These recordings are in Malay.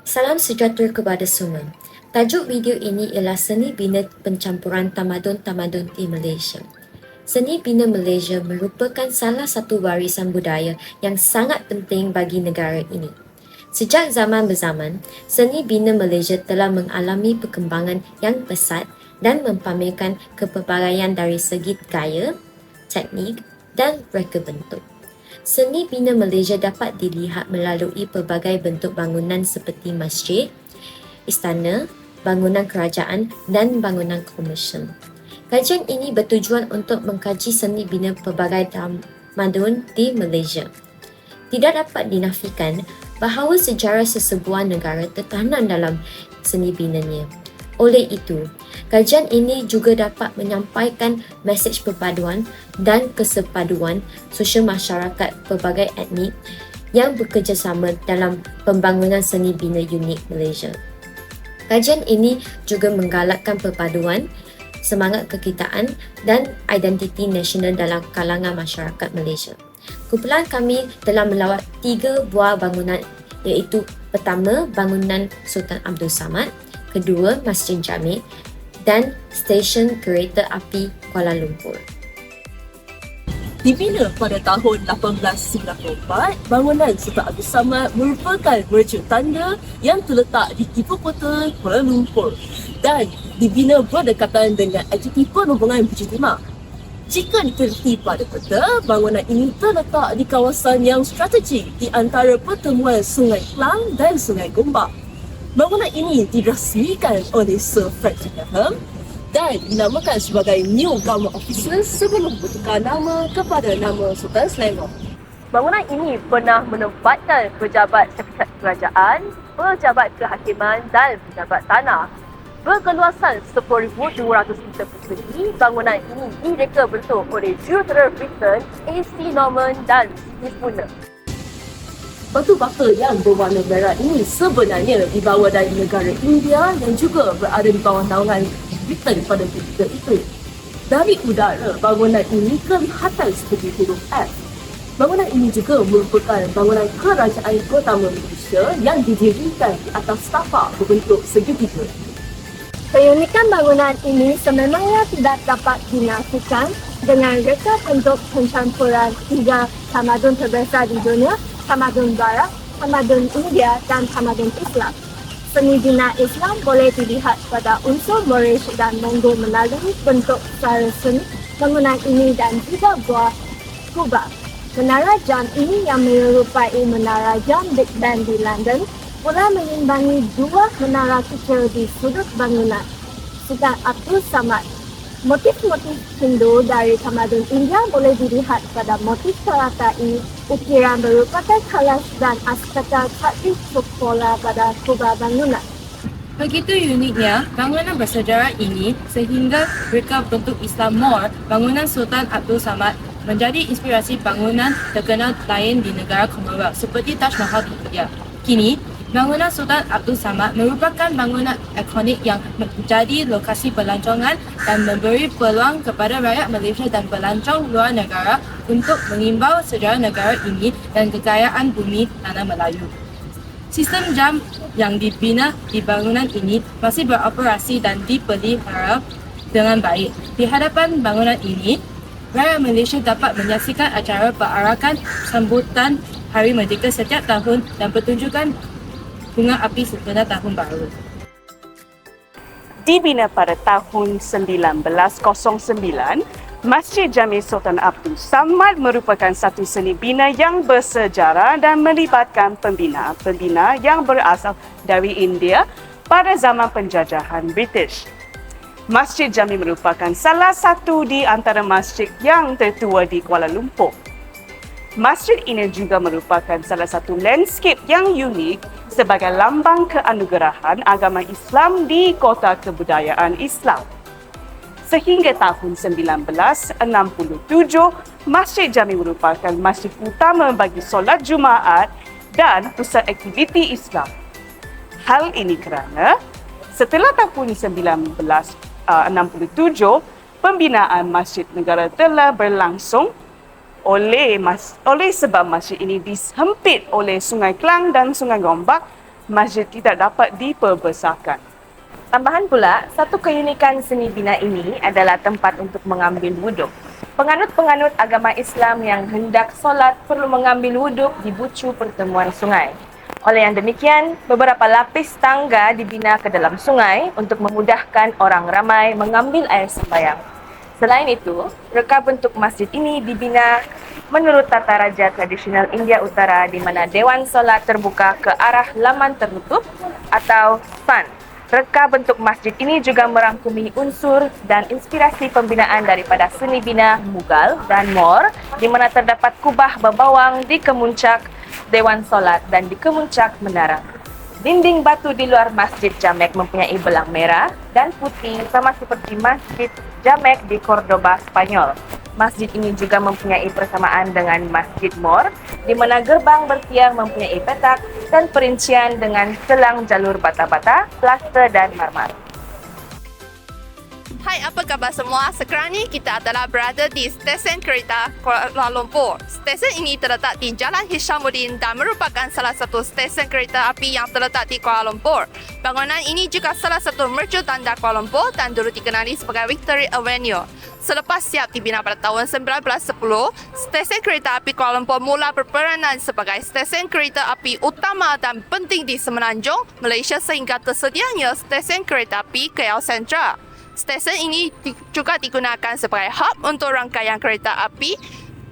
Salam sejahtera kepada semua. Tajuk video ini ialah Seni Bina Pencampuran Tamadun-Tamadun di Malaysia. Seni Bina Malaysia merupakan salah satu warisan budaya yang sangat penting bagi negara ini. Sejak zaman berzaman, seni bina Malaysia telah mengalami perkembangan yang pesat dan mempamerkan kepelbagaian dari segi gaya, teknik dan reka bentuk. Seni bina Malaysia dapat dilihat melalui pelbagai bentuk bangunan seperti masjid, istana, bangunan kerajaan dan bangunan komersial. Kajian ini bertujuan untuk mengkaji seni bina pelbagai tamadun di Malaysia. Tidak dapat dinafikan bahawa sejarah sesebuah negara tertanam dalam seni binanya. Oleh itu, kajian ini juga dapat menyampaikan mesej perpaduan dan kesepaduan sosial masyarakat pelbagai etnik yang bekerjasama dalam pembangunan seni bina unik Malaysia. Kajian ini juga menggalakkan perpaduan, semangat kekitaan dan identiti nasional dalam kalangan masyarakat Malaysia. Kumpulan kami telah melawat 3 buah bangunan iaitu pertama, bangunan Sultan Abdul Samad, kedua, Masjid Jamek dan stesen kereta api Kuala Lumpur. Dibina pada tahun 1894, bangunan Sultan Abdul Samad merupakan wujud tanda yang terletak di ibu kota Kuala Lumpur dan dibina berdekatan dengan aktiviti perhubungan berjemaah. Jika diteliti pada peta, bangunan ini terletak di kawasan yang strategik di antara pertemuan Sungai Klang dan Sungai Gombak. Bangunan ini dirasmikan oleh Sir Fred Cheltenham dan dinamakan sebagai New Government Offices sebelum bertukar nama kepada nama Sultan Selangor. Bangunan ini pernah menempatkan pejabat sekretariat kerajaan, pejabat kehakiman dan pejabat tanah. Berkeluasan 10,200 meter persegi, bangunan ini direka bentuk oleh jurutera Britain A.C. Norman dan C. Spooner. Batu bata yang berwarna merah ini sebenarnya dibawa dari negara India yang juga berada di bawah naungan Britain pada ketika itu. Dari udara, bangunan ini kelihatan seperti huruf F. Bangunan ini juga merupakan bangunan kerajaan pertama Malaysia yang didirikan di atas tapak berbentuk segitiga. Keunikan bangunan ini sememangnya tidak dapat dinafikan dengan reka bentuk pencampuran 3 tamadun terbesar di dunia, tamadun Barat, tamadun India dan tamadun Islam. Seni bina Islam boleh dilihat pada unsur Moorish dan Mongol melalui bentuk secara seni bangunan ini dan juga buah kubah. Menara jam ini yang menyerupai menara jam Big Ben di London pula mengimbangi 2 menara kecil di sudut bangunan. Sultan Abdul Samad. Motif-motif Hindu dari tamadun India boleh dilihat pada motif teratai, ukiran berupa kalas dan aspeta taktik pola pada kubah bangunan. Begitu uniknya bangunan bersejarah ini sehingga reka bentuk Islam Moor, bangunan Sultan Abdul Samad menjadi inspirasi bangunan terkenal lain di negara Commonwealth seperti Taj Mahal di India. Kini, bangunan Sultan Abdul Samad merupakan bangunan ikonik yang menjadi lokasi pelancongan dan memberi peluang kepada rakyat Malaysia dan pelancong luar negara untuk mengimbau sejarah negara ini dan kekayaan bumi tanah Melayu. Sistem jam yang dibina di bangunan ini masih beroperasi dan dipelihara dengan baik. Di hadapan bangunan ini, rakyat Malaysia dapat menyaksikan acara perarakan sambutan Hari Merdeka setiap tahun dan pertunjukan bunga api sempena Tahun Baru. Dibina pada tahun 1909, Masjid Jamek Sultan Abdul Samad merupakan satu seni bina yang bersejarah dan melibatkan pembina yang berasal dari India pada zaman penjajahan British. Masjid Jamek merupakan salah satu di antara masjid yang tertua di Kuala Lumpur. Masjid ini juga merupakan salah satu landscape yang unik sebagai lambang keanugerahan agama Islam di kota kebudayaan Islam. Sehingga tahun 1967, Masjid Jamek merupakan masjid utama bagi solat Jumaat dan pusat aktiviti Islam. Hal ini kerana setelah tahun 1967, pembinaan Masjid Negara telah berlangsung oleh sebab masjid ini disempit oleh Sungai Klang dan Sungai Gombak masjid tidak dapat diperbesarkan. Tambahan pula, satu keunikan seni bina ini adalah tempat untuk mengambil wuduk. Penganut-penganut agama Islam yang hendak solat perlu mengambil wuduk di bucu pertemuan sungai. Oleh yang demikian, beberapa lapis tangga dibina ke dalam sungai untuk memudahkan orang ramai mengambil air sembahyang. Selain itu, reka bentuk masjid ini dibina menurut tata raja tradisional India Utara di mana dewan solat terbuka ke arah laman tertutup atau stan. Reka bentuk masjid ini juga merangkumi unsur dan inspirasi pembinaan daripada seni bina Mughal dan Moor di mana terdapat kubah berbawang di kemuncak dewan solat dan di kemuncak menara. Dinding batu di luar Masjid Jamek mempunyai belang merah dan putih sama seperti Masjid Jamek di Cordoba, Spanyol. Masjid ini juga mempunyai persamaan dengan Masjid Moor, di mana gerbang bertiang mempunyai petak dan perincian dengan selang jalur bata-bata, plaster dan marmer. Hai, apa khabar semua? Sekarang ni kita adalah berada di stesen kereta Kuala Lumpur. Stesen ini terletak di Jalan Hishamuddin dan merupakan salah satu stesen kereta api yang terletak di Kuala Lumpur. Bangunan ini juga salah satu mercu tanda Kuala Lumpur dan dulu dikenali sebagai Victory Avenue. Selepas siap dibina pada tahun 1910, stesen kereta api Kuala Lumpur mula berperanan sebagai stesen kereta api utama dan penting di Semenanjung, Malaysia sehingga tersedianya stesen kereta api KL Sentral. Stesen ini juga digunakan sebagai hub untuk rangkaian kereta api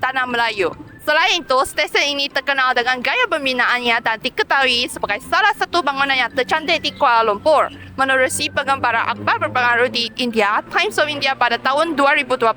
Tanah Melayu. Selain itu, stesen ini terkenal dengan gaya pembinaannya dan diketahui sebagai salah satu bangunan yang tercantik di Kuala Lumpur. Menurut si pengembara akhbar berpengaruh di India, Times of India pada tahun 2021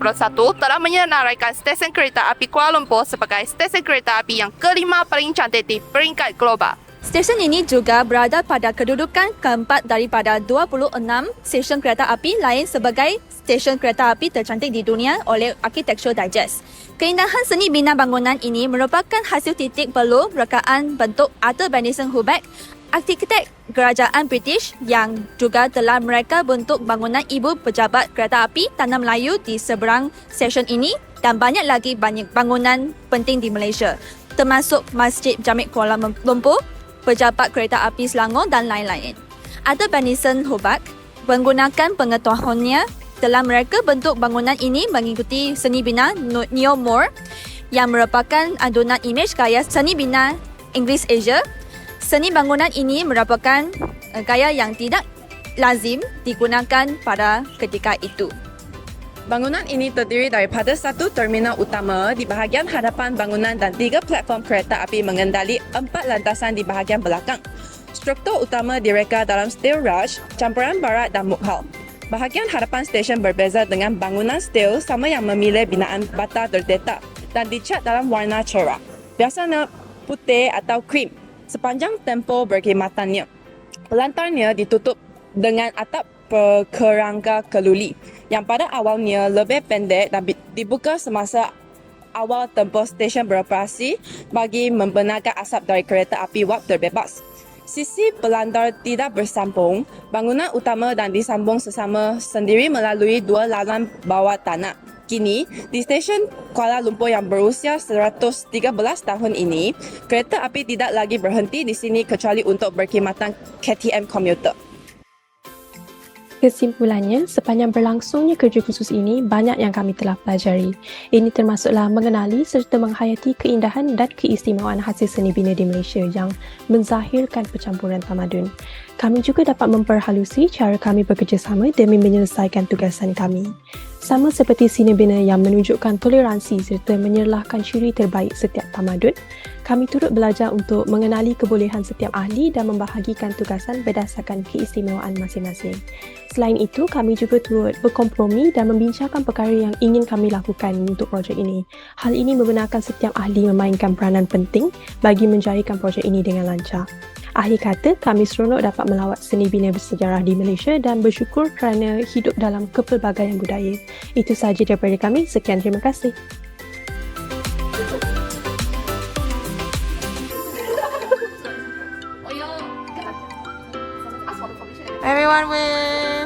telah menyenaraikan stesen kereta api Kuala Lumpur sebagai stesen kereta api yang kelima paling cantik di peringkat global. Stesen ini juga berada pada kedudukan keempat daripada 26 stesen kereta api lain sebagai stesen kereta api tercantik di dunia oleh Architectural Digest. Keindahan seni bina bangunan ini merupakan hasil titik perlu rekaan bentuk Arthur Benison Hubbard, arkitek kerajaan British yang juga telah mereka bentuk bangunan ibu pejabat kereta api Tanah Melayu di seberang stesen ini dan banyak lagi bangunan penting di Malaysia, termasuk Masjid Jamek Kuala Lumpur, pejabat kereta api Selangor dan lain-lain. Arthur Benison Hubbard menggunakan pengetahuannya telah mereka bentuk bangunan ini mengikuti seni bina Neo-Moor yang merupakan adunan imej gaya seni bina Inggeris Asia. Seni bangunan ini merupakan gaya yang tidak lazim digunakan pada ketika itu. Bangunan ini terdiri daripada satu terminal utama di bahagian hadapan bangunan dan 3 platform kereta api mengendali 4 lantasan di bahagian belakang. Struktur utama direka dalam steel rush, campuran barat dan Mughal. Bahagian hadapan stesen berbeza dengan bangunan steel sama yang memilih binaan bata terdetak dan dicat dalam warna cerah, biasanya putih atau krim, sepanjang tempoh perkhidmatannya. Pelantarnya ditutup dengan atap kerangka keluli yang pada awalnya lebih pendek dan dibuka semasa awal tempoh stesen beroperasi bagi membenarkan asap dari kereta api wap terbebas. Sisi pelantar tidak bersambung, bangunan utama dan disambung sesama sendiri melalui 2 laluan bawah tanah. Kini, di stesen Kuala Lumpur yang berusia 113 tahun ini, kereta api tidak lagi berhenti di sini kecuali untuk berkhidmatan KTM komuter. Kesimpulannya, sepanjang berlangsungnya kerja khusus ini, banyak yang kami telah pelajari. Ini termasuklah mengenali serta menghayati keindahan dan keistimewaan hasil seni bina di Malaysia yang menzahirkan percampuran tamadun. Kami juga dapat memperhalusi cara kami bekerjasama demi menyelesaikan tugasan kami. Sama seperti seni bina yang menunjukkan toleransi serta menyerlahkan ciri terbaik setiap tamadun, kami turut belajar untuk mengenali kebolehan setiap ahli dan membahagikan tugasan berdasarkan keistimewaan masing-masing. Selain itu, kami juga turut berkompromi dan membincangkan perkara yang ingin kami lakukan untuk projek ini. Hal ini membenarkan setiap ahli memainkan peranan penting bagi menjayakan projek ini dengan lancar. Ahli kata, kami seronok dapat melawat seni bina bersejarah di Malaysia dan bersyukur kerana hidup dalam kepelbagaian budaya. Itu sahaja daripada kami. Sekian, terima kasih. Everyone win!